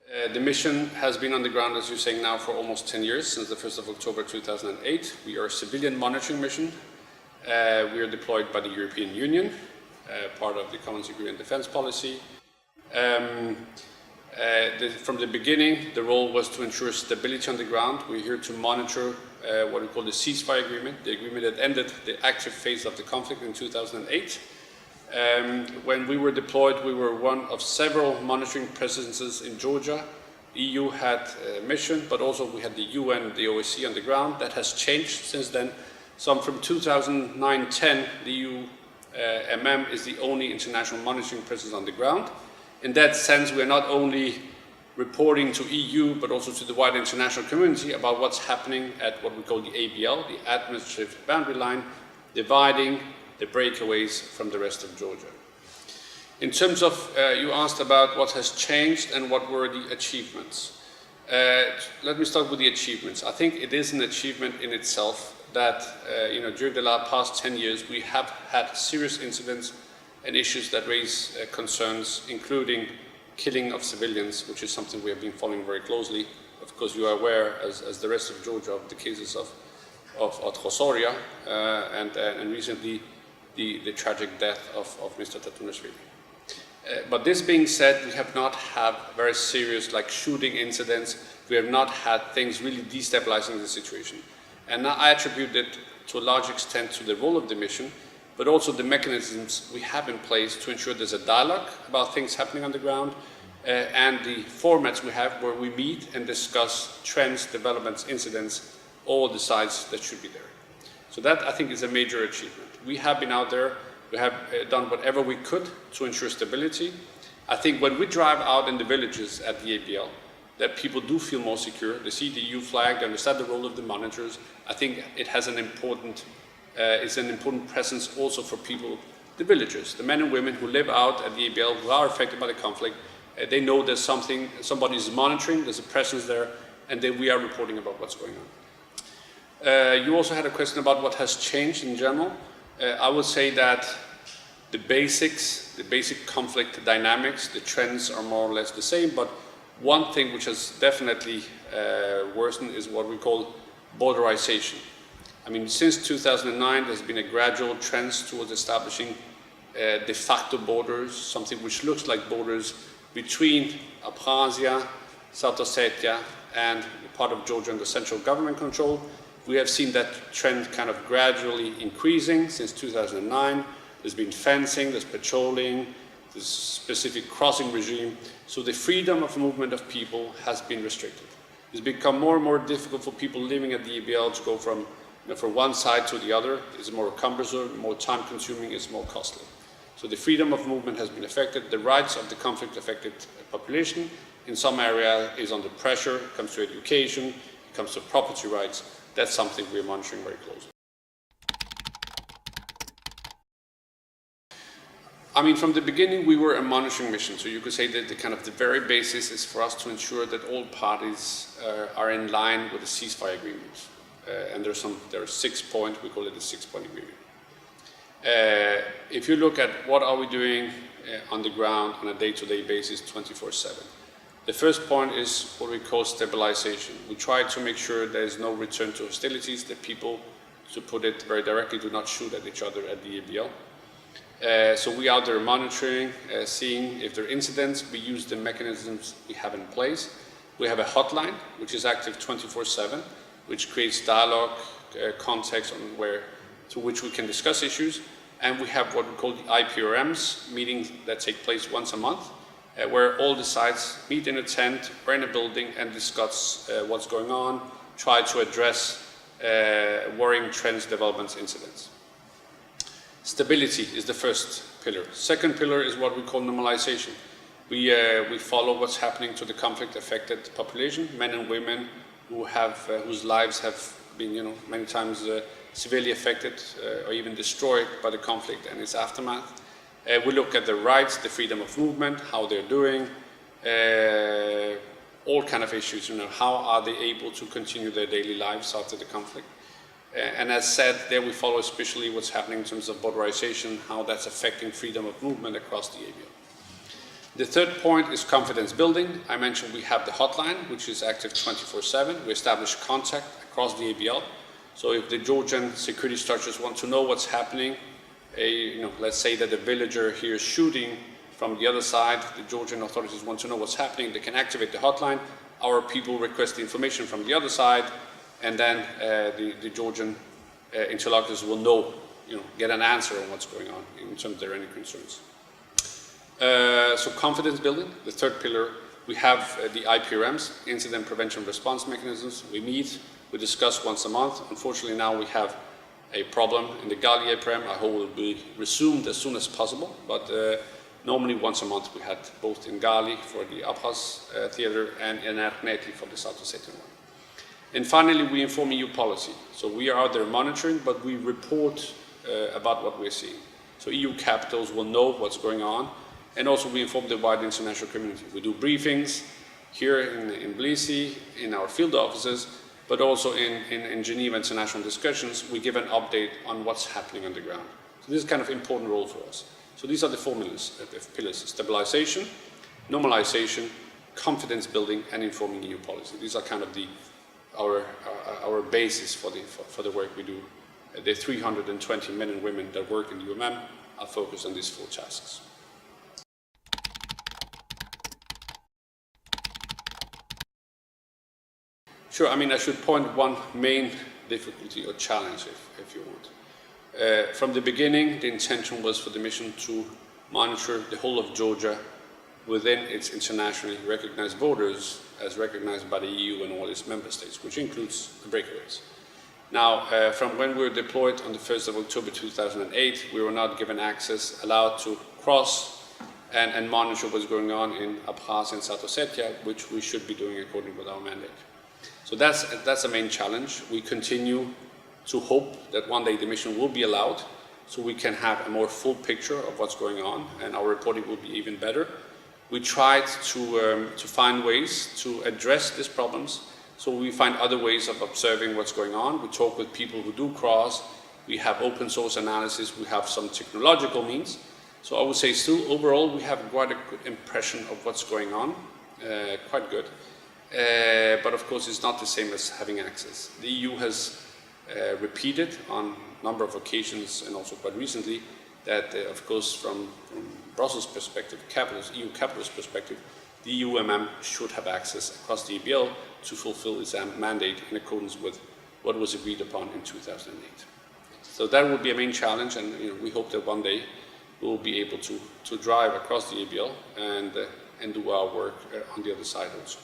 The mission has been on the ground, as you're saying now, for almost 10 years, since the 1st of October 2008. We are a civilian monitoring mission. We are deployed by the European Union, part of the Common Security and Defence Policy. From the beginning, the role was to ensure stability on the ground. We're here to monitor what we call the ceasefire agreement, the agreement that ended the active phase of the conflict in 2008. When we were deployed, we were one of several monitoring presences in Georgia. EU had a mission, but also we had the UN, the OSCE on the ground. That has changed since then. So from 2009-10, the EUMM is the only international monitoring presence on the ground. In that sense, we are not only reporting to EU, but also to the wider international community about what's happening at what we call the ABL, the administrative boundary line, dividing the breakaways from the rest of Georgia. In terms of, you asked about what has changed and what were the achievements. Let me start with the achievements. I think it is an achievement in itself that during the past 10 years we have had serious incidents and issues that raise concerns, including killing of civilians, which is something we have been following very closely. Of course, you are aware, as the rest of Georgia, of the cases of Hosoria and recently the tragic death of Mr. Tatunashvili. But this being said, we have not had very serious shooting incidents. We have not had things really destabilizing the situation. And I attribute it to a large extent to the role of the mission, but also the mechanisms we have in place to ensure there's a dialogue about things happening on the ground, and the formats we have where we meet and discuss trends, developments, incidents, all the sides that should be there. So that, I think, is a major achievement. We have been out there, we have done whatever we could to ensure stability. I think when we drive out in the villages at the ABL, that people do feel more secure. They see the EU flag, they understand the role of the monitors. I think it has an important, it's an important presence also for people, the villagers, the men and women who live out at the ABL, who are affected by the conflict. They know there's somebody is monitoring, there's a presence there, and then we are reporting about what's going on. You also had a question about what has changed in general. I would say that the basic conflict dynamics, the trends are more or less the same, but one thing which has definitely worsened is what we call borderization. I mean, since 2009, there's been a gradual trend towards establishing de facto borders, something which looks like borders between Abkhazia, South Ossetia, and part of Georgia under central government control. We have seen that trend kind of gradually increasing since 2009. There's been fencing, there's patrolling, there's specific crossing regime. So the freedom of movement of people has been restricted. It's become more and more difficult for people living at the ABL to go from one side to the other. It's more cumbersome, more time consuming, it's more costly. So the freedom of movement has been affected. The rights of the conflict affected population in some area is under pressure. It comes to education, it comes to property rights. That's something we're monitoring very closely. I mean, from the beginning, we were a monitoring mission. So you could say that the very basis is for us to ensure that all parties are in line with the ceasefire agreement. And there are 6 points, we call it the 6-point agreement. If you look at what are we doing on the ground on a day-to-day basis, 24/7. The first point is what we call stabilization. We try to make sure there is no return to hostilities, that people, to put it very directly, do not shoot at each other at the ABL. So we are out there monitoring, seeing if there are incidents. We use the mechanisms we have in place. We have a hotline, which is active 24/7, which creates dialogue, context on to which we can discuss issues. And we have what we call the IPRMs, meetings that take place once a month, where all the sides meet in a tent or in a building and discuss what's going on, try to address worrying trends, developments, incidents. Stability is the first pillar. Second pillar is what we call normalization. We follow what's happening to the conflict-affected population, men and women whose lives have been, many times severely affected or even destroyed by the conflict and its aftermath. We look at their rights, the freedom of movement, how they're doing, all kind of issues. How are they able to continue their daily lives after the conflict? And as said, there we follow especially what's happening in terms of borderization, how that's affecting freedom of movement across the ABL. The third point is confidence building. I mentioned we have the hotline, which is active 24/7. We establish contact across the ABL. So if the Georgian security structures want to know what's happening, let's say that a villager here is shooting from the other side, the Georgian authorities want to know what's happening, they can activate the hotline. Our people request the information from the other side, and then the Georgian interlocutors will know, get an answer on what's going on in terms of there are any concerns. So confidence building, the third pillar, we have the IPRMs, Incident Prevention Response Mechanisms. We meet, we discuss once a month. Unfortunately now we have a problem in the Gali IPRM. I hope it will be resumed as soon as possible, but normally once a month we had both in Gali for the Abkhaz theater and in Arkneti for the South Ossetian one. And finally we inform EU policy. So we are out there monitoring, but we report about what we're seeing. So EU capitals will know what's going on. And also we inform the wider international community. We do briefings here in Tbilisi, in our field offices, but also in Geneva international discussions, we give an update on what's happening on the ground. So this is kind of an important role for us. So these are the 4 pillars: stabilization, normalization, confidence building, and informing EU policy. These are kind of our basis for the work we do. The 320 men and women that work in EUMM are focused on these 4 tasks. Sure, I should point one main difficulty or challenge, if you want. From the beginning, the intention was for the mission to monitor the whole of Georgia within its internationally recognized borders as recognized by the EU and all its member states, which includes the breakaways. Now, from when we were deployed on the 1st of October 2008, we were not given access, allowed to cross and monitor what's going on in Abkhazia and South Ossetia, which we should be doing according with our mandate. So that's a main challenge. We continue to hope that one day the mission will be allowed, so we can have a more full picture of what's going on, and our reporting will be even better. We tried to find ways to address these problems, so we find other ways of observing what's going on. We talk with people who do cross. We have open source analysis. We have some technological means. So I would say still overall we have quite a good impression of what's going on, quite good. But of course it's not the same as having access. The EU has repeated on a number of occasions, and also quite recently, that of course from Brussels' perspective, EU capital's perspective, the EUMM should have access across the EBL to fulfill its mandate in accordance with what was agreed upon in 2008. So that will be a main challenge, and we hope that one day we will be able to drive across the EBL and do our work on the other side also.